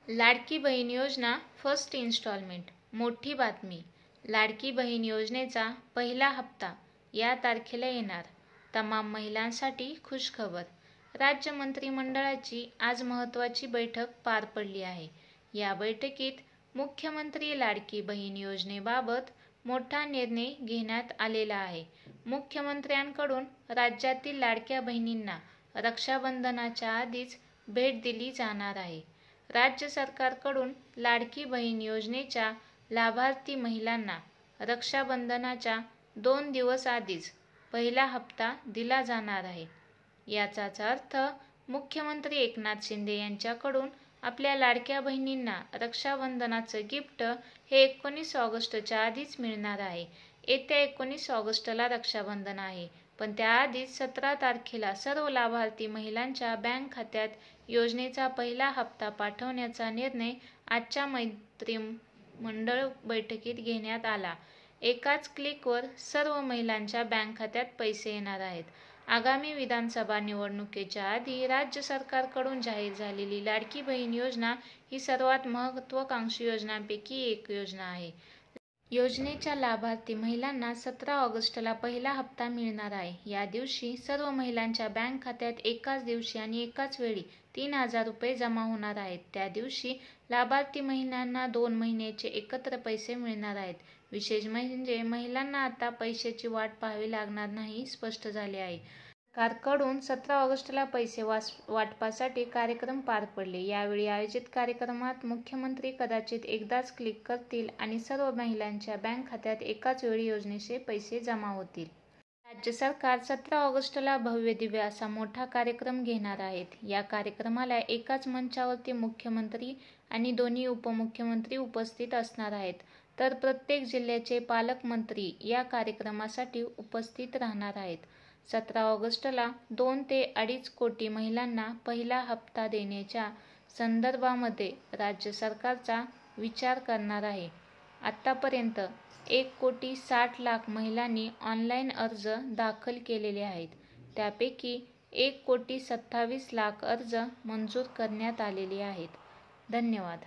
लाडकी बहीण योजना first instalment. मोठी बातमी. लाडकी बहीण योजनेचा पहिला हप्ता या तारखेला येणार. तमाम महिलांसाठी खुशखबर. राज्य मंत्रिमंडळाची आज महत्त्वाची बैठक पार पडली आहे. या बैठकीत मुख्यमंत्री लाडकी बहीण योजनेबाबत मोठा निर्णय घेण्यात आलेला आहे. मुख्यमंत्र्यांकडून राज्यातील लाडक्या बहिणींना रक्षाबंधनाच्या आधीच भेट दिली जाणार आहे. राज्य सरकारकडून लाडकी बहीण योजनेच्या लाभार्थी महिलांना रक्षाबंधनाच्या 2 दिवस आधीच पहिला हप्ता दिला जाणार आहे. याचाच अर्थ मुख्यमंत्री एकनाथ शिंदे यांच्याकडून आपल्या लाडक्या बहिणींना रक्षाबंधनाचं गिफ्ट हे 19 ऑगस्टच्या आधीच मिळणार आहे. येत्या 19 ऑगस्टला रक्षाबंधन आहे, पण त्याआधीच 17 तारखेला सर्व लाभार्थी महिलांच्या बँक खात्यात योजनेचा पहिला हप्ता पाठवण्याचा निर्णय आजच्या मंत्रिमंडळ बैठकीत घेण्यात आला. एकाच क्लिकवर सर्व महिलांच्या बँक खात्यात पैसे येणार आहेत. आगामी विधानसभा निवडणुकीच्या आधी राज्य सरकारकडून जाहीर झालेली लाडकी बहीण योजना ही सर्वात महत्त्वाकांक्षी योजनांपैकी एक योजना आहे. योजनेच्या लाभार्थी महिलांना 17 ऑगस्टला पहिला हप्ता मिळणार आहे. या दिवशी सर्व महिलांच्या बँक खात्यात एकाच दिवशी आणि एकाच वेळी 3,000 रुपये जमा होणार आहेत. त्या दिवशी लाभार्थी महिलांना 2 महिन्याचे एकत्र पैसे मिळणार आहेत. विशेष म्हणजे महिलांना आता पैशाची वाट पाहावी लागणार नाही, स्पष्ट झाले आहे. सरकारकडून 17 ऑगस्टला पैसे वाटपासाठी कार्यक्रम पार पडले. यावेळी आयोजित कार्यक्रमात मुख्यमंत्री कदाचित एकदाच क्लिक करतील आणि सर्व महिलांच्या बँक खात्यात एकाच वेळी योजनेचे पैसे जमा होतील. राज्य सरकार 17 ऑगस्टला भव्य-दिव्य असा मोठा कार्यक्रम घेणार आहेत. या कार्यक्रमाला एकाच मंचावरती मुख्यमंत्री आणि दोन्ही उपमुख्यमंत्री उपस्थित असणार आहेत, तर प्रत्येक जिल्ह्याचे पालकमंत्री या कार्यक्रमासाठी उपस्थित राहणार आहेत. 17 ऑगस्टला 2 ते 2.5 कोटी महिलांना पहिला हप्ता देण्याच्या संदर्भामध्ये राज्य सरकारचा विचार करणार आहे. आतापर्यंत 1,60,00,000 महिलांनी ऑनलाईन अर्ज दाखल केलेले आहेत. त्यापैकी 1,27,00,000 अर्ज मंजूर करण्यात आलेले आहेत. धन्यवाद.